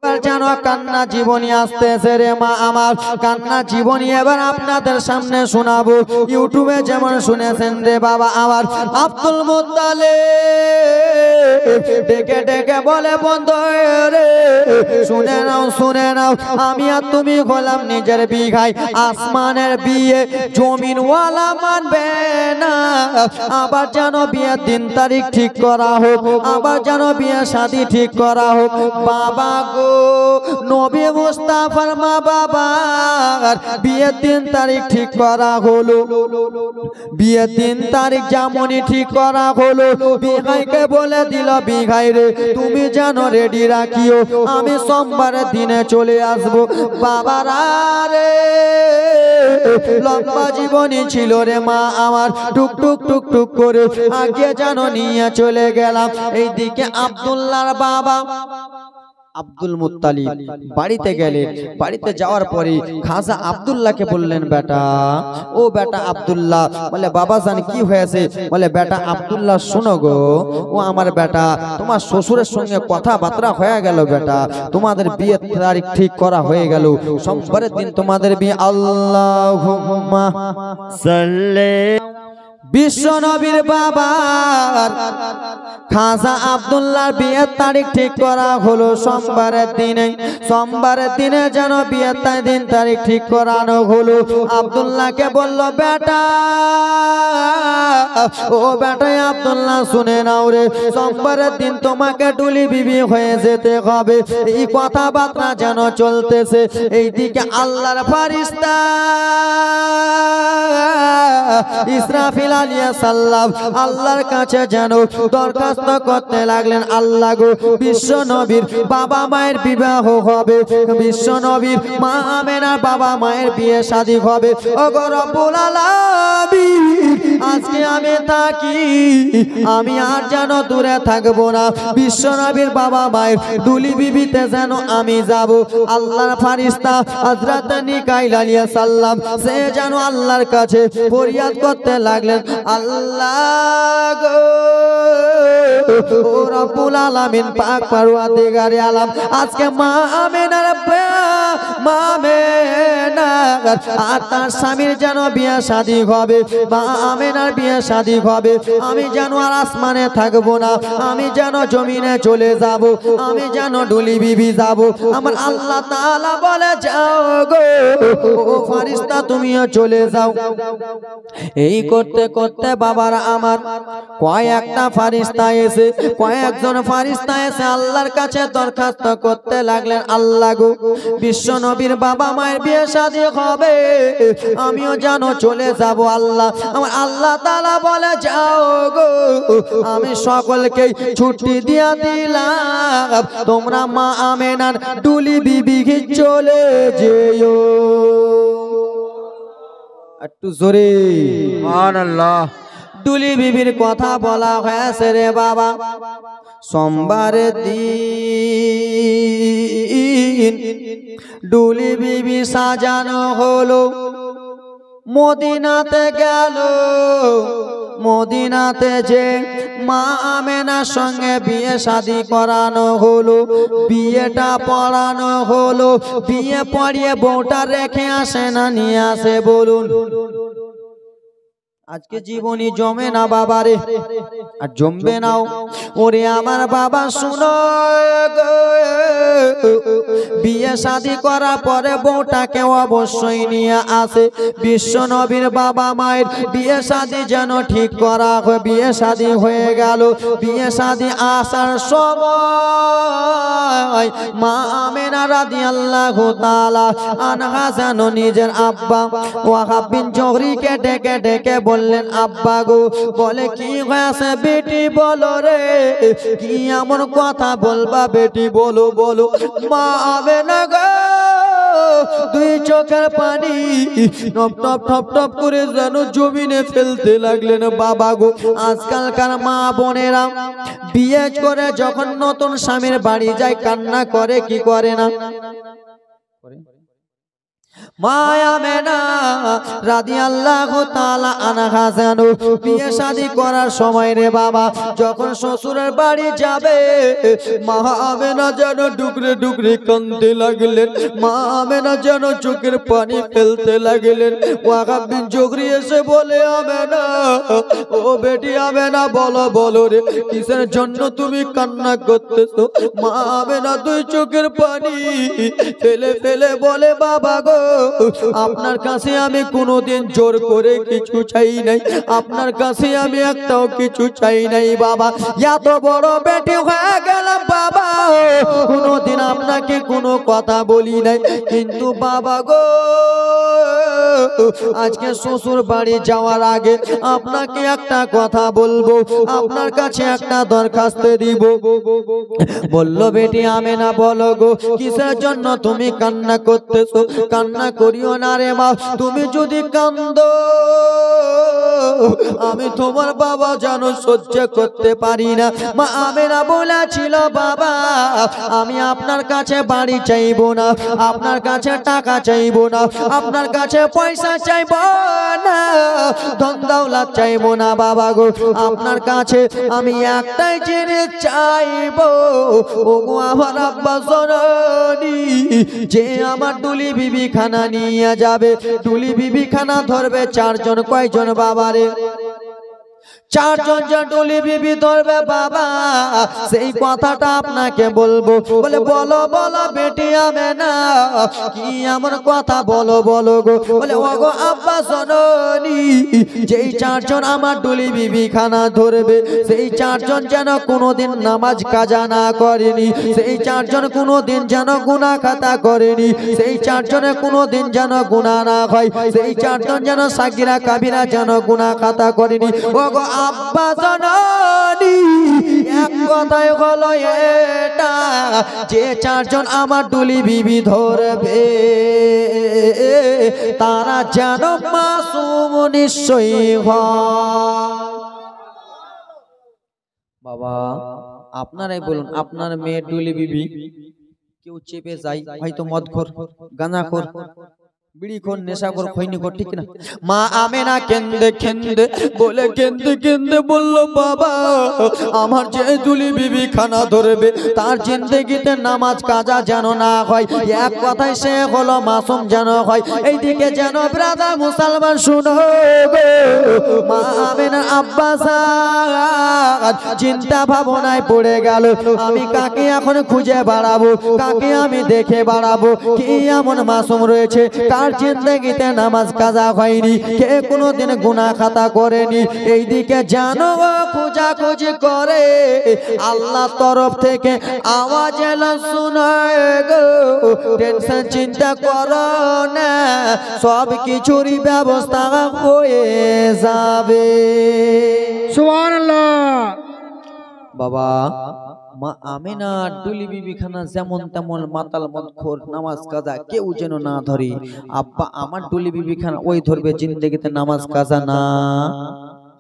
জানো কান্না জীবনী আসতেছে রে মা আমার, কান্না জীবনী এবার আপনাদের সামনে শোনাবো। ইউটিউবে যেমন শুনেছেন রে বাবা আমার, আব্দুল মুত্তালিব ডেকে ডেকে বলে বন্ধু রে শুনে নাও আমি আর তুমি হলাম নিজের বিঘায় আসমানের বিয়ে, জমিনওয়ালা মানবে না। আবার যেন বিয়ের দিন তারিখ ঠিক করা হোক, আবার যেন বিয়ে শাদী ঠিক করা হোক। বাবা গো নবী মুস্তাফার মা বাবার বিয়ের দিন তারিখ ঠিক করা হলো। বিয়ের দিন তারিখ যেমনই ঠিক করা হলো, বিঘাইকে বলে দিল বিঘাই রে তুমি যেন রেডি রাখিও, আমি সোমবারের দিনে চলে আসবো। বাবারা রে লম্বা জীবনী ছিল রে মা আমার, টুক টুক টুক টুক করে আগে যেন নিয়ে চলে গেলাম। এইদিকে আব্দুল্লাহর বাবা আব্দুল মুত্তালিব বাড়িতে গেলেন। বাড়িতে যাওয়ার পরে খাজা আব্দুল্লাহকে বললেন, বেটা ও বেটা আব্দুল্লাহ। বলে বাবা জান কি হয়েছে? বলে বেটা আব্দুল্লাহ শোনো গো, ও আমার বেটা তোমার শ্বশুরের সঙ্গে কথাবার্তা হয়ে গেল বেটা, তোমাদের বিয়ের তারিখ ঠিক করা হয়ে গেল, সোমবারের দিন তোমাদের বিয়ে। আল্লাহুম্মা সাল্লি বিশ্ব নবীর বাবার খাজা আব্দুল্লাহর বিয়ের তারিখ ঠিক করা হলো সোমবারের দিনে। সোমবারের দিনে যেন বিয়ের দিন তারিখ ঠিক করানো হলো। আব্দুল্লাহকে বলল, বেটা ও বেটা আব্দুল্লাহ শুনে নাও রে, সোমবারের দিন তোমাকে ডুলি বিবি হয়ে যেতে হবে। এই কথাবার্তা যেন চলতেছে। এইদিকে আল্লাহর ফারিস্তা ইসরাফিল আলাইহিস সালাম আল্লাহর কাছে যেন দরখাস্ত করতে লাগলেন, আল্লাহ গো বিশ্ব নবীর বাবা মায়ের বিবাহ হবে, বিশ্ব নবীর মা আমেনার বাবা মায়ের বিয়ে শাদী হবে। ও গো রব্বুল আলামিন আজকে আমি থাকি, আমি আর যেন দূরে থাকবো না, বিশ্ব নবীর বাবা মায়ের দুলি বিবিতে যেন আমি যাব। আল্লাহর ফারিস্তা হযরত মিকাইল আলাইহিস সালাম সে যেন আল্লাহর কাছে ফরিয়াদ করতে লাগলেন, আল্লাহ গো ও রব্বুল আলামিন পাক পরওয়ারদিগারে আলম আজকে মা আমেনার আর তার স্বামীর যেন বিয়ে শাদী হবে, মা আমেনার বিয়ে শাদী হবে। আমি যেন আর আসমানে থাকবো না, আমি যেন জমিনে চলে যাব, আমি যেন ডুলি বিবি যাব। আমার আল্লাহ তাআলা বলে যাও গো ও ফারিস্তা তুমিও চলে যাও। এই করতে করতে বাবারা আমার কয়েকটা ফারিস্তা এসে কয়েকজন ফারিস্তা এসে আল্লাহর কাছে দরখাস্ত করতে লাগলেন, আল্লাহ গো বিশ্ব নবীর বাবা মায়ের বিয়ে শাদী হবে, আমিও যেন চলে যাব। আল্লাহ আমার আল্লাহ তাআলা বলে যাও গো আমি সকলকে ছুটি দিয়া দিলাম, তোমরা মা আমেনার ডুলি বিবি চলে যেও। একটু জোরে সুবহানাল্লাহ। ডুলি বিবির কথা বলা হয়েছে রে বাবা। সোমবারের দিন ডুলি বিবি সাজানো হলো, মদিনাতে গেল। মদিনাতে যে মা আমেনার সঙ্গে বিয়ে শাদী করানো হলো, বিয়েটা পড়ানো হলো। বিয়ে পড়িয়ে বউটা রেখে আসে না নিয়ে আসে বলুন? আজকে জীবনী জমে না বাবারে, আর জমবে নাও। ওরে আমার বাবা শুনো গো, বিয়ে শাদী করার পরে বউটাকে অবশ্যই নিয়ে আসে। বিশ্ব নবীর বাবা মায়ের বিয়ে শাদী যেন ঠিক করা হয়। বিয়ে শাদী হয়ে গেল। বিয়ে শাদী আসার সময় মা আমেনা রাদিয়াল্লাহু তাআলা আনহা যেন নিজের আব্বা ওয়াহাব বিন জহরিকে ডেকে ডেকে বললেন, আব্বা গো, বলে কি হয়েছে বেটি বলো রে, কি এমন কথা বলবা বেটি বলো বলো। মা আমেনা গো দুই চোখের পানি টপ টপ টপ টপ করে যেন জমিনে ফেলতে লাগলেন। বাবা গো আজকালকার মা বোনেরা বিয়ে করে যখন নতুন স্বামীর বাড়ি যায় কান্না করে কি করে না? মা আমেনা রাদিয়াল্লাহু তাআলা আনহা জানো বিয়ে শাদী করার সময় রে বাবা যখন শ্বশুরের বাড়ি যাবে মা আমেনা যেন ডুকরে ডুকরে কাঁদতে লাগলেন, মা আমেনা যেন চোখের পানি ফেলতে লাগলেন। ওয়াকাব বিন জুগরি এসে বলে, আমেনা, ও বেটি আমেনা, বলো বলো রে, কিসের জন্য তুমি কান্না করতেছো? মা আমেনা দুই চোখের পানি ফেলে ফেলে বলে, বাবা গো, আপনার কাছে আমি কোনোদিন জোর করে কিছু চাই নাই, আপনার কাছে আমি একটাও কিছু চাই নাই বাবা। এত বড় বেটি হয়ে গেলাম বাবা, কোনোদিন আপনাকে কোনো কথা বলি নাই, কিন্তু বাবা গো আজকে শ্বশুর বাড়ি যাওয়ার আগে আপনাকে একটা কথা বলবো, আপনার কাছে একটা দরখাস্ত দিব। বলল, বেটি আমেনা বলো গো, কিসের জন্য তুমি কান্না করতেছো? কান্না করিও না রে মা, তুমি যদি কান্দো আমি তোমার বাবা জানো সহ্য করতে পারি না। মা আমেনা বলেছিল, বাবা আমি আপনার কাছে বাড়ি চাইবো না, আপনার কাছে টাকা চাইবো না, আপনার কাছে পয়সা চাইবো না, ধন দৌলত চাইবো না বাবা গো, আপনার কাছে আমি একটাই জিনিস চাইবো, ও গো আমার আব্বা জননী, যে আমার দুলি বিবি খানা নিয়ে যাবে, দুলি বিবি খানা ধরবে চারজন। কয়জন বাবা রে? চারজন যে ডুলি বিবি ধরবে বাবা, সেই কথাটা আপনাকে বলবো। বলে, বলো বলো বেটি আমেনা, কি এমন কথা বলো বলো গো? বলে, ও গো আব্বা জননী, যেই চারজন আমার ডুলি বিবি খানা ধরবে, সেই চারজন যেন কোনোদিন নামাজ কাজা না করেনি, সেই চারজন কোনোদিন যেন গুনাহ খাতা করেনি, সেই চারজনে কোনোদিন যেন গুনাহ না হয়, সেই চারজন যেন সাগিরা কাবিরা যেন গুনাহ খাতা করেনি। ও গো আব্বা জননী, এক কথাই হলো এটা, যে চারজন আমার ডুলি বিবি ধরবে তারা যেন মাসুম নিশ্চয়ই হয়। বাবা আপনারাই বলুন, আপনার মেয়ে ডুলি বিবি কেউ চেপে যায়, হয়তো মদখোর, গাঁজাখোর, বিড়িখোর, নেশাখোর, খৈনিখোর, ঠিক না? মা আমেনা কেন্দে কেন্দে বলে, কেন্দে কেন্দে বললো, বাবা আমার যে দুলি বিবি খানা ধরবে তার জিন্দেগিতে নামাজ কাজা যেন না হয়, এক কথায় সে হলো মাসুম যেন হয়। এইদিকে যেন ব্রাদার মুসলমান শুনো গো, মা আমেনা আব্বা চিন্তা ভাবনায় পড়ে গেল, আমি কাকে এখন খুঁজে বাড়াবো, কাকে আমি দেখে বাড়াবো, কি এমন মাসুম রয়েছে কার জিন্দেগিতে নামাজ কাজা হয়নি, কে কোনোদিন গুনাহ খাতা করেনি। এইদিকে জানো খোঁজাখুঁজি করে, আল্লাহ তরফ থেকে আওয়াজ এলো, শোনায় গো, টেনশন চিন্তা করো না, সব কিছুরই ব্যবস্থা হয়ে যাবে। সুবহানাল্লাহ। বাবা মা আমেনা ডুলি বিবি খানা যেমন তেমন মাতাল মদখোর, নামাজ কাজা কেউ যেন না ধরে। আব্বা আমার ডুলি বিবি খানা ওই ধরবে জিন্দেগিতে নামাজ কাজা না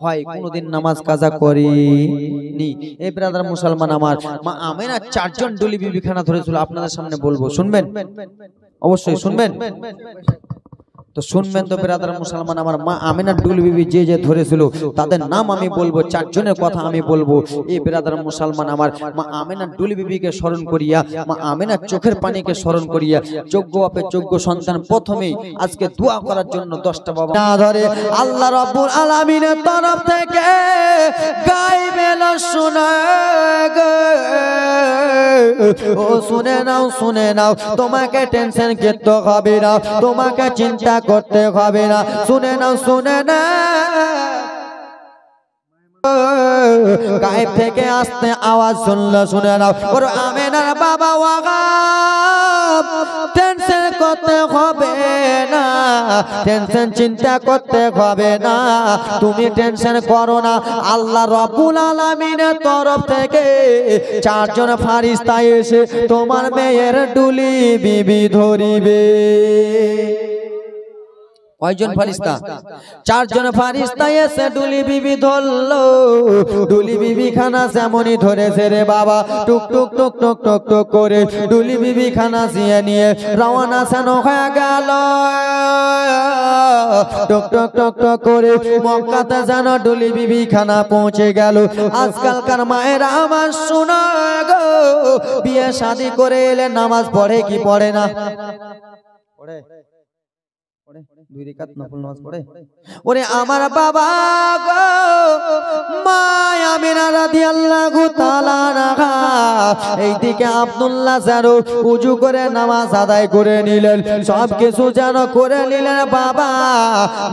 হয়, কোনোদিন নামাজ কাজা করেনি। এই ব্রাদার মুসলমান, আমার মা আমেনা চারজন ডুলি বিবি খানা ধরেছিল, আপনাদের সামনে বলবো, শুনবেন? অবশ্যই শুনবেন তো, শুনবেন তো ব্রাদার মুসলমান, আমার মা আমেনা ডুলি বিবি যে যে ধরেছিল তাদের নাম আমি বলবো, চারজনের কথা আমি বলবো। এই ব্রাদার মুসলমান, আমার মা আমেনা ডুলি বিবিকে স্মরণ করিয়া, মা আমেনা চোখের পানিকে স্মরণ করিয়া, যোগ্য বাপে যোগ্য সন্তান প্রথমেই আজকে দোয়া করার জন্য 10টা বাবা ধরে আল্লাহ রাব্বুল আলামিনের তরফ থেকে গাইবেন, শোনা গো, ও শুনে নাও শুনে নাও, তোমাকে টেনশন করতে হবে না, তোমাকে চিন্তা করতে হবে না, শুনে নাও শুনে না। গায়েব থেকে আসতে আওয়াজ শুনলো, শুনে নাও, ওর আমেনার বাবা ওয়াগাব, টেনশন করতে হবে না, টেনশন চিন্তা করতে হবে না, তুমি টেনশন করো না, আল্লাহ রাব্বুল আলামিনের তরফ থেকে চারজন ফারিস্তা এসে তোমার মেয়ের ডুলি বিবি ধরিবে। কয়জন ফারিস্তা? চারজন ফারিস্তা এসে ডুলি বিবি ধরলো। ডুলি বিবি খানা যেমনই ধরেছে রে বাবা, টুক টুক টুক টুক টুক টুক করে ডুলি বিবি খানা জিয়ে নিয়ে রওনা সানো হয়ে গেল। টুক টুক টুক টুক করে মক্কাতে যেন ডুলি বিবি খানা পৌঁছে গেল। আজকালকার মায়েরা আমার শোনো গো, বিয়ে শাদী করে এলে নামাজ পড়ে কি পড়ে না? পড়ে। দুই রাকাত নফল নামাজ পড়ে। ওরে আমার বাবা গো, মা আমিনা রাদিয়াল্লাহু তাআলা আনহা এইদিকে আব্দুল্লাহ যেন ওযু করে নামাজ আদায় করে নিলেন, সব কিছু যেন করে নিলেন বাবা।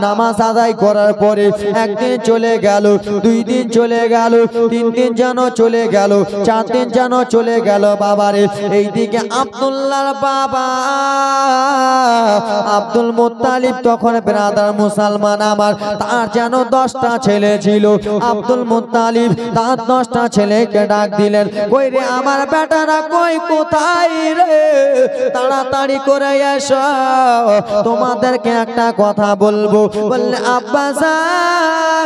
নামাজ আদায় করার পরে একদিন চলে গেল, 2 দিন চলে গেল, 3 দিন যেন চলে গেল, 4 দিন যেন চলে গেল বাবারে। এইদিকে আব্দুল্লাহর বাবা আব্দুল মুত্তালিব তখন ব্রাদার মুসলমান আমার, তার যেন 10টা ছেলে ছিল। আব্দুল মুত্তালিব তার 10টা ছেলেকে ডাক দিলেন, কই রে আমার বেটারা কই, কোথায় রে? তাড়াতাড়ি করে এসো, তোমাদেরকে একটা কথা বলবো। বললে আব্বা জান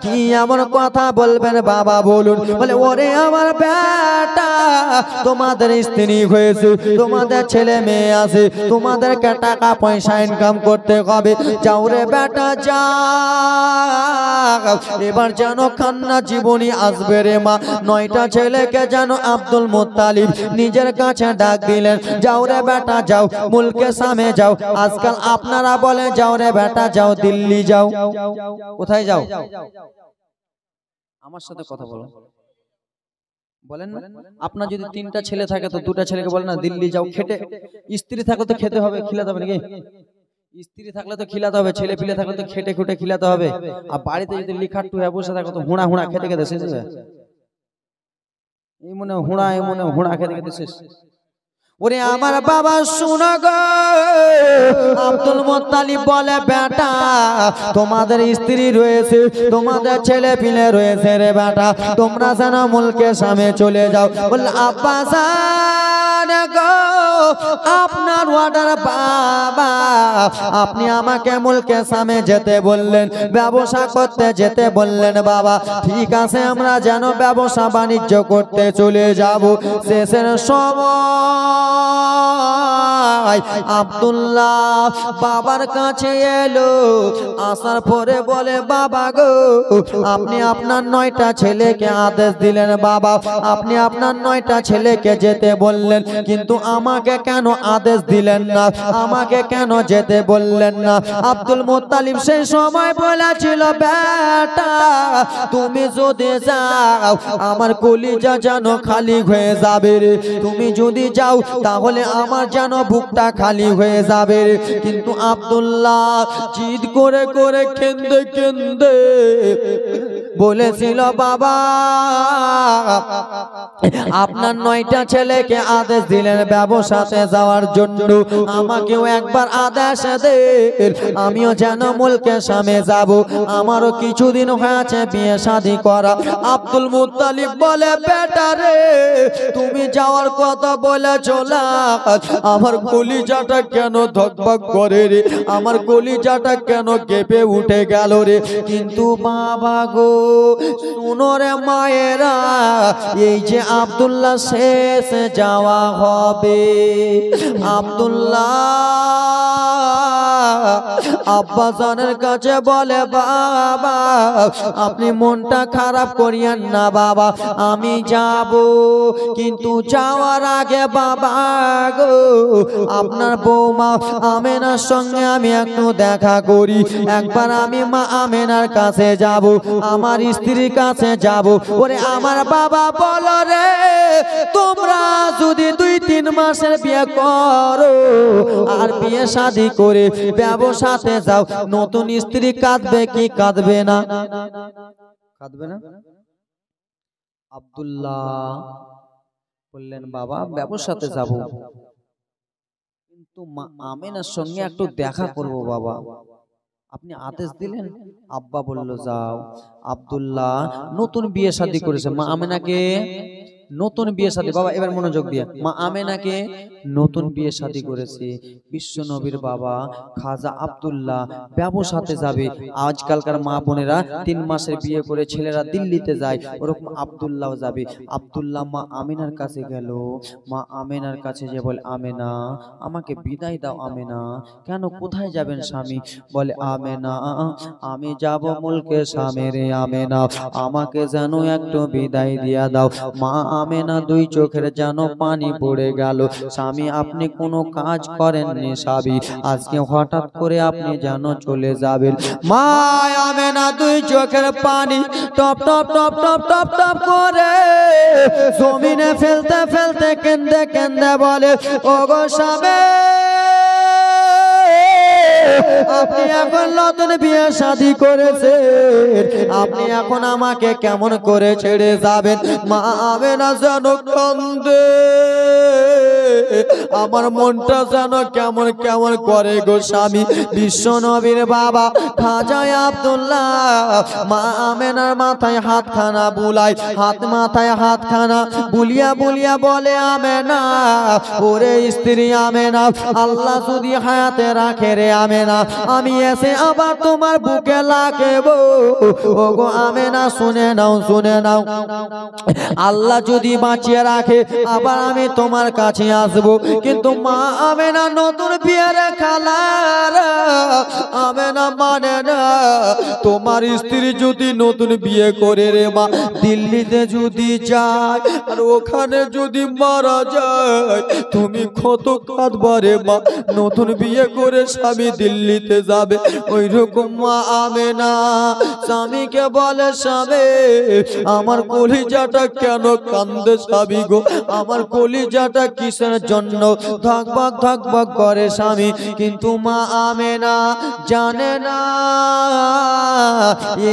কি এমন কথা বলবেন বাবা বলুন? বলে ওরে আমার বেটা, তোমাদের স্ত্রী হয়েছে, তোমাদের ছেলে মেয়ে আছে, তোমাদেরকে টাকা পয়সা ইনকাম করতে হবে। যাও রে বেটা যাও, এবার যেন কান্না জীবনী আসবে রে মা। 9টা ছেলেকে যেন আব্দুল মুত্তালিব নিজের কাছে ডাক দিলেন, যাও রে বেটা যাও, মুলকে সামে যাও। আজকাল আপনারা বলে যাও রে বেটা যাও, দিল্লি যাও। কোথায় যাও? আমার সাথে কথা বলো, বলেন না? আপনার যদি 3টা ছেলে থাকে তো 2টা ছেলেকে বলেন না দিল্লি যাও খেটে। স্ত্রী থাকলে তো খেতে হবে, খিলাতে হবে নাকি? স্ত্রী থাকলে তো খিলাতে হবে, ছেলে পিলে থাকলে তো খেটে খুটে খিলাতে হবে। আর বাড়িতে যদি লিখাট্টু হয়ে বসে থাকো তো হুড়া হুড়া খেতে খেতে শেষ হবে। এই মনে হুড়া, এই মনে হুড়া খেতে খেতে শেষ। ওরে আমার বাবা শুনো গো, আব্দুল মুত্তালিব বলে বেটা তোমাদের স্ত্রী রয়েছে, তোমাদের ছেলে পিলে রয়েছে রে বেটা, তোমরা যেন মুলকে সামনে চলে যাও। বললে আব্বা জান গো, আপনার অর্ডার বাবা, আপনি আমাকে মুলকে সামনে যেতে বললেন, ব্যবসা করতে যেতে বললেন বাবা। ঠিক আছে, আমরা যেন ব্যবসা বাণিজ্য করতে চলে যাব। শেষের সময় আব্দুল্লাহ বাবার কাছে এলো, আসার পরে বলে বাবা গো, আপনি আপনার 9টা ছেলেকে আদেশ দিলেন বাবা, আপনি আপনার 9টা ছেলেকে যেতে বললেন, কিন্তু আমাকে কেন আদেশ দিলেন না? আমাকে কেন যেতে বললেন না? আব্দুল মুত্তালিব সেই সময় বলেছিল বেটা তুমি যদি যাও আমার কলিজা যেন খালি হয়ে যাবে রে, তুমি যদি যাও তাহলে আমার যেন বুকটা খালি হয়ে যাবে রে। কিন্তু আব্দুল্লাহ জিদ করে করে কেঁদে কেঁদে বলেছিল বাবা আপনার 9টা ছেলেকে আদেশ দিলেন ব্যবসাতে যাওয়ার জন্য, আমাকেও একবার আদেশ দেন, আমিও যেন মুলকের সামনে যাব। আমারও কিছুদিন হয়েছে বিয়ে শাদী করা। আব্দুল মুত্তালিব বলে বেটা রে তুমি যাওয়ার কথা বলেছ না, আমার কলিজাটা কেন ধকধক করে রে, আমার কলিজাটা কেন কেঁপে উঠে গেল রে। কিন্তু বাবা গো শুনো রে মায়েরা, এই যে আব্দুল্লাহ শেষ যাওয়া হবে, আব্দুল্লাহ আব্বা জানের কাছে বলে বাবা আপনি মনটা খারাপ করিয়েন না বাবা, আমি যাব, কিন্তু যাওয়ার আগে বাবা গো আপনার বৌমা আমেনার সঙ্গে আমি একটু দেখা করি, একবার আমি মা আমেনার কাছে যাব, আমার স্ত্রীর কাছে যাব। ওরে আমার বাবা বলো রে তোমরা যদি 2-3 মাসের বিয়ে করো আর বিয়ে শাদী করে ব্যবসাতে যাও, নতুন স্ত্রী কাঁদবে কি কাঁদবে না? কাঁদবে না? আব্দুল্লাহ বললেন বাবা ব্যবসাতে যাব, কিন্তু মা আমেনার সঙ্গে একটু দেখা করব বাবা, আপনি আদেশ দিলেন। আব্বা বলল যাও। আব্দুল্লাহ নতুন বিয়ে শাদী করেছে, মা আমেনাকে নতুন বিয়ে শাদী, বাবা এবার মনোযোগ দিয়ে, মা আমেনাকে নতুন বিয়ে শাদী করেছে বিশ্ব নবীর বাবা খাজা আব্দুল্লাহ ব্যবসাতে যাবে। আজকালকার মা বোনেরা 3 মাসের বিয়ে করে ছেলেরা দিল্লিতে যায়, ওরকম আব্দুল্লাহ যাবে। আব্দুল্লাহ মা আমেনার কাছে গেল, মা আমেনার কাছে যে বলে, আমেনা আমাকে বিদায় দাও। আমেনা, কেন, কোথায় যাবেন স্বামী? বলে, আমেনা আমি যাব মুলকে শামে রে, আমেনা আমাকে যেন একটু বিদায় দিয়া দাও। মা আমেনা 2 চোখের যেন পানি পড়ে গেল। স্বামী আপনি কোনো কাজ করেননি স্বামী, আজকে হঠাৎ করে আপনি যেন চলে যাবেন। মা আমেনা 2 চোখের পানি top top top top top top করে জমিনে ফেলতে ফেলতে কেন্দে কেন্দে বলে, ওগো স্বামী আপনি এখন নতুন বিয়ে শাদী করেছেন, আপনি এখন আমাকে কেমন করে ছেড়ে যাবেন? মা আমেনা যেন কান্দে, আমার মনটা যেন কেমন কেমন করে গো স্বামী। বিশ্ব নবীর বাবা খাজা আব্দুল্লাহ মা আমেনার মাথায় হাতখানা বুলায়, হাত মাথায় হাতখানা বুলিয়া বুলিয়া বলে, আমেনা ওরে স্ত্রী আমেনা, আল্লাহ যদি হায়াতে রাখে রে আমেনা, আমি এসে আবার তোমার বুকে লাগবো। ওগো আমেনা শুনে নাও, শুনে নাও, আল্লাহ যদি বাঁচিয়ে রাখে আবার আমি তোমার কাছে আসবো। কিন্তু মা আমেনা নতুন বিয়ের খালার আমেনা মানে না, তোমার স্ত্রী যদি নতুন বিয়ে করে রে মা দিল্লিতে যদি যায় আর ওখানে যদি মারা যায় তুমি কত কাঁদবা রে মা। নতুন বিয়ে করে স্বামী দিল্লিতে যাবে, ওই রকম মা আমেনা স্বামীকে বলে, স্বামী আমার কলিজাটা কেন কান্দে স্বামী গো, আমার কলিজাটা কিসের জন্য ধকবক ধকবক করে স্বামী। কিন্তু মা আমেনা জানে না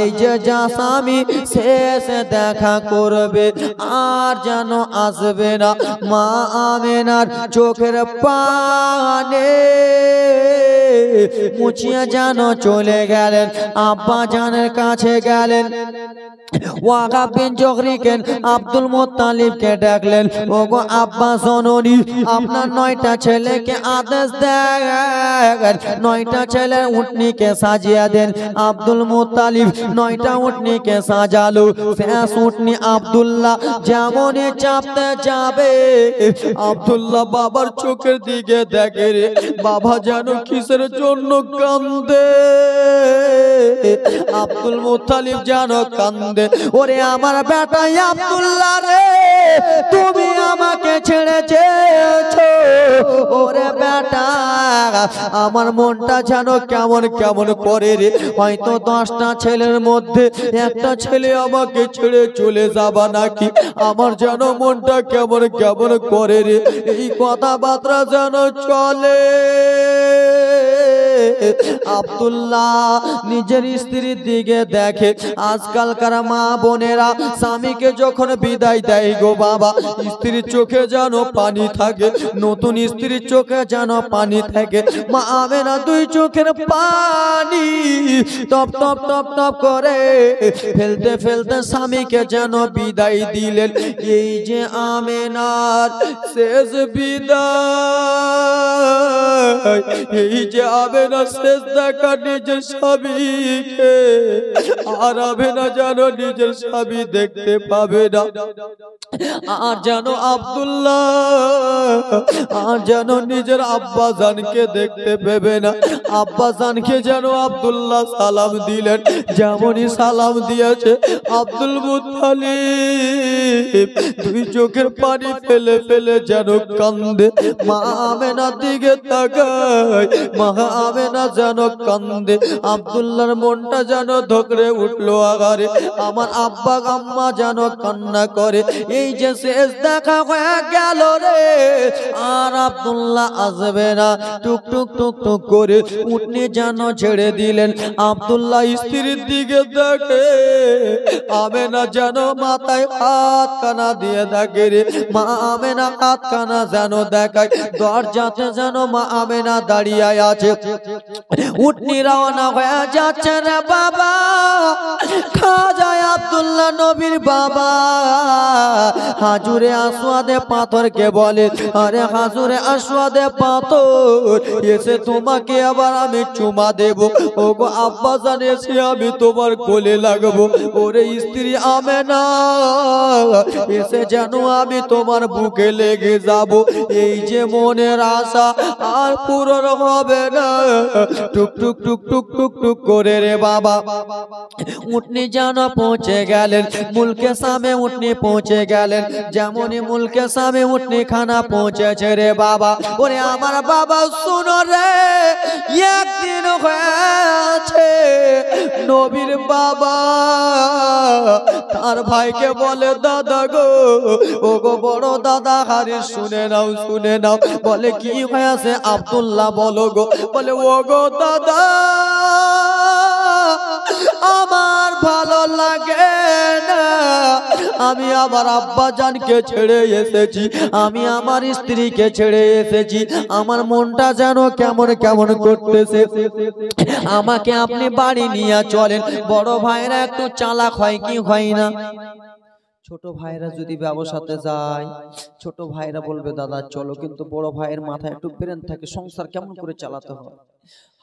এই যে যা স্বামী শেষ দেখা করবে আর যেন আসবে না। মা আমেনার চোখের পানে মুছিয়া যেন চলে গেলেন, আব্বা জানের কাছে গেলেন। ওয়াকাব বিন জহরিকেন আব্দুল মুত্তালিবকে ডাকলেন, ওগো আব্বা জননী আপনার 9টা ছেলেকে আদেশ দেন, 9টা ছেলের উটনিকে সাজিয়ে দেন। আব্দুল মুত্তালিব 9টা উটনিকে সাজালো। শেষ উটনি আব্দুল্লাহ যেমনই চাপতে যাবে আব্দুল্লাহ বাবার চোখের দিকে দেখে রে, বাবা যেন কিসের জন্য কান্দে। আব্দুল মুত্তালিব যেন কান্দে, ওরে আমার বেটা আব্দুল্লাহ রে তুমি আমাকে ছেড়ে চেয়েছো, ওরে বেটা আমার মনটা যেন কেমন কেমন করে রে। হয়তো 10টা ছেলের মধ্যে একটা ছেলে আমাকে ছেড়ে চলে যাবা নাকি, আমার যেন মনটা কেমন কেমন করে রে। এই কথাবার্তা যেন চলে। আব্দুল্লাহ নিজের স্ত্রীর দিকে দেখে। আজকালকার মা বোনেরা স্বামীকে যখন বিদায় দেয় গো বাবা, স্ত্রীর চোখে যেন পানি থাকে, নতুন স্ত্রীর চোখে যেন পানি থাকে। মা আমেনা 2 চোখের পানি টপ টপ টপ টপ করে ফেলতে ফেলতে স্বামীকে যেন বিদায় দিলেন। এই যে আমেনার শেষ বিদায়, এই যে আমেনা শেষ দেখা নিজের স্বামীকে, আর আমেনা যেন নিজের স্বামী দেখতে পাবে না। আর যেন আব্দুল্লাহ আর যেন নিজের আব্বা জানকে দেখতে পাবে না। আব্বা জানকে যেন আব্দুল্লাহ সালাম দিলেন, যেমনই সালাম দিয়েছে আব্দুল মুত্তালিব 2 চোখের পানি ফেলে ফেলে যেন কান্দে। মা আমেনার দিকে তাকায়, মা আমেনা যেন কান্দে। আব্দুল্লাহর মনটা যেন ধকরে উঠলো আগারে, আমার আব্বা আম্মা যেন কান্না করে। এই যে শেষ দেখা হয়ে গেল রে, আর আব্দুল্লাহ আসবে না। টুক টুক টুক টুক করে উটনি যেন ছেড়ে দিলেন। আব্দুল্লাহ স্ত্রীর দিকে দেখে, আমেনা যেন মাথায় হাত কানা দিয়ে দেখে রে। মা আমেনা হাত কানা যেন দেখায়, দরজাতে যেন মা আমেনা দাঁড়িয়ে আছে। উটনি রওনা হয়ে যাচ্ছে রে বাবা। খাজা আব্দুল্লাহ নবীর বাবা হাজুরে আসওয়াদে পাথরকে বলে, আরে হাজুরে আসওয়াদে পাথর, এসে তোমাকে আবার আমি চুমা দেব। ওগো আব্বাজান, এসে আমি তোমার কোলে লাগবো। ওরে স্ত্রী আমেনা, এসে যেন আমি তোমার বুকে লেগে যাব। এই যে মনের আশা আর পূরণ হবে না। টুক টুক টুক টুক টুক টুক করে রে বাবা উটনি যেন পৌঁছে গেলেন মুলকে সামে। উটনি পৌঁছে গেলেন, যেমনই মুলকে সামে উটনি খানা পৌঁছেছে রে বাবা। ওরে আমার বাবা শুনো রে, একদিন হয়েছে নবীর বাবা তার ভাইকে বলে, দাদা গো, ও গো বড় দাদা হারিস, শুনে নাও শুনে নাও। বলে কি হয়েছে আব্দুল্লাহ বলো গো। বলে ও গো দাদা, আমার ভালো লাগে না, আমি আমার আব্বা জানকে ছেড়ে এসেছি, আমি আমার স্ত্রীকে ছেড়ে এসেছি, আমার মনটা যেন কেমন কেমন করতেছে। আমাকে আপনি বাড়ি নিয়ে চলেন। বড় ভাইরা একটু চালাক হয় কি হয় না? ছোট ভাইরা যদি ব্যবসাতে যায়, ছোট ভাইরা বলবে দাদা চলো, কিন্তু বড় ভাইয়ের মাথায় একটু ব্রেন থাকে, সংসার কেমন করে চালাতে হয়।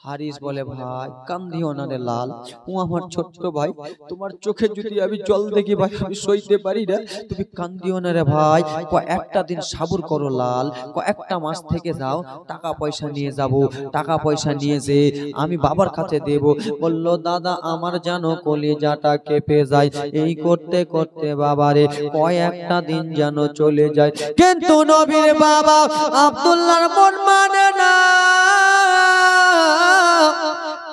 হারিস বলে, ভাই কান্দিও না রে লাল, ও আমার ছোট্ট ভাই, তোমার চোখে যদি আমি জল দেখি ভাই আমি সইতে পারি না, তুমি কান্দিও না রে ভাই, কয়েকটা দিন সাবুর করো লাল, কয়েকটা মাস থেকে যাও, টাকা পয়সা নিয়ে যাব, টাকা পয়সা নিয়ে যে আমি বাবার কাছে দেব। বলল দাদা আমার যেন কলিজাটা কেঁপে যায়, এই করতে করতে বাবারে কয়েকটা দিন যেন চলে যায়। কিন্তু নবীর বাবা আব্দুল্লাহর মন মানে না।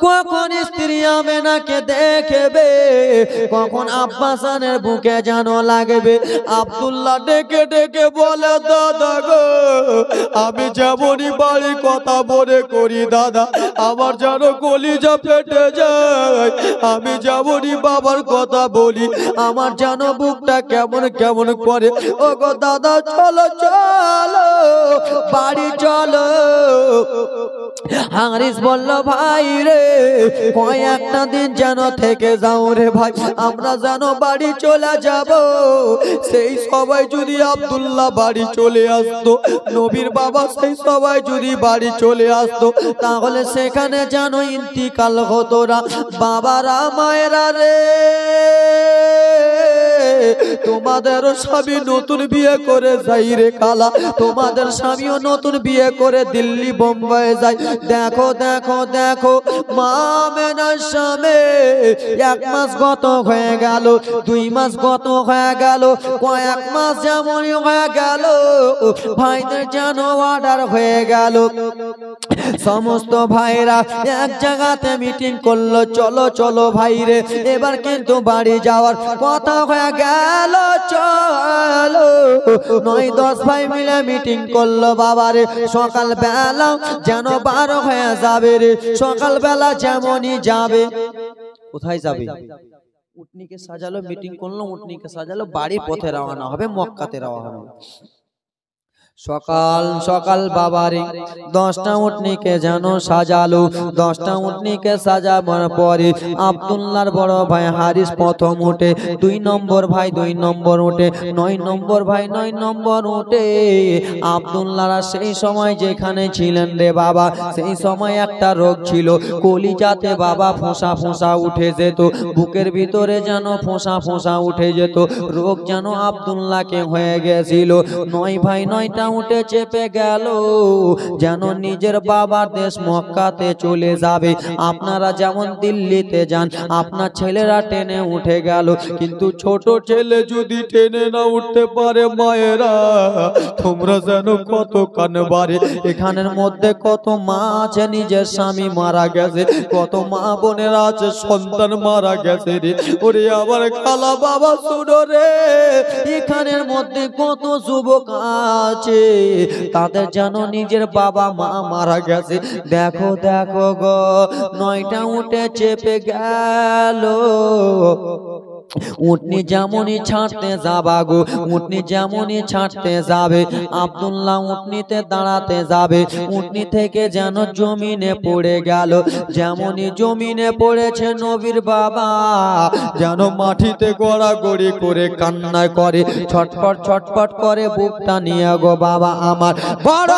কখন স্ত্রী আমেনাকে দেখবে, কখন আব্বাসানের বুকে যেন লাগবে। আব্দুল্লাহ ডেকে ডেকে বলে, দাদা গো, আমি যেমনই বাড়ি কথা মনে করি দাদা, আমার যেন কলিজা ফেটে যায়। আমি যেমনই বাবার কথা বলি, আমার যেন বুকটা কেমন কেমন করে। ও গো দাদা চলো চলো বাড়ি চলো। হারিস বলল, ভাই রে কয়েকটা দিন যেন থেকে যাও রে ভাই, আমরা যেন বাড়ি চলে যাব। সেই সবাই যদি আব্দুল্লাহ বাড়ি চলে আসতো, নবীর বাবা সেই সবাই যদি বাড়ি চলে আসতো, তাহলে সেখানে যেন ইন্তিকাল হতো না। বাবারা মায়েরা রে, তোমাদের স্বামী নতুন বিয়ে করে যাই রে খালা, তোমাদের স্বামীও নতুন বিয়ে করে দিল্লি বোম্বাই যায়। দেখো দেখো দেখো মা আমেনার স্বামী এক মাস গত হয়ে গেল, 2 মাস গত হয়ে গেল, কয়েক মাস যেমনই হয়ে গেল, ভাইদের যেন অর্ডার হয়ে গেল। সমস্ত ভাইরা এক জায়গাতে মিটিং করলো, চলো চলো ভাইরে এবার কিন্তু বাড়ি যাওয়ার কথা হয়ে গেল, চলো। 9-10 ভাই মিলে মিটিং করলো বাবারে। সকাল বেলা যেন 12 হয়ে যাবে রে, সকাল বেলা যেমনই যাবে, কোথায় যাবে? উটনিকে সাজালো, মিটিং করলো, উটনিকে সাজালো, বাড়ির পথে রওনা হবে, মক্কাতে রওনা হবে। সকাল সকাল বাবারে 10টা উটনিকে যেন সাজালো। 10টা উটনিকে সাজাবার পরে আব্দুল্লাহর বড় ভাই হারিস প্রথম উঠে, 2 নম্বর ভাই 2 নম্বর উঠে, 9 নম্বর ভাই 9 নম্বর উঠে। আব্দুল্লাহরা সেই সময় যেখানে ছিলেন রে বাবা, সেই সময় একটা রোগ ছিল, কলিজাতে বাবা ফোঁসা ফোঁসা উঠে যেত, বুকের ভিতরে যেন ফোঁসা ফোঁসা উঠে যেত। রোগ যেন আব্দুল্লাহকে হয়ে গেছিল। 9 ভাই 9টা উঠে চেপে গেল, যেন নিজের বাবার দেশ মক্কাতে চলে যাবে। আপনারা যেমন দিল্লিতে যান, আপনার ছেলেরা টেনে উঠে গেল, কিন্তু ছোট ছেলে যদি টেনে না উঠতে পারে, মায়েরা তোমরা যেন কত কানবারে। এখানের মধ্যে কত মা আছে নিজের স্বামী মারা গেছে, কত মা বোনেরা আছে সন্তান মারা গেছে রে। ওরে আবার খালা বাবা শুনো রে, এখানের মধ্যে কত যুবক আছে তাদের যেন নিজের বাবা মা মারা গেছে। দেখো দেখো গো, 9টা উঠে চেপে গেল। উটনি যেমনই ছাড়তে যাবা গো, উটনি যেমনই ছাড়তে যাবে, আব্দুল্লাহ উটনিতে দাঁড়াতে যাবে, উটনি থেকে যেন জমিনে পড়ে গেল। যেমনই জমিনে পড়েছে নবীর বাবা যেন মাটিতে গড়াগড়ি করে কান্না করে, ছটফট ছটফট করে বুকটা নিয়ে গো বাবা আমার বড়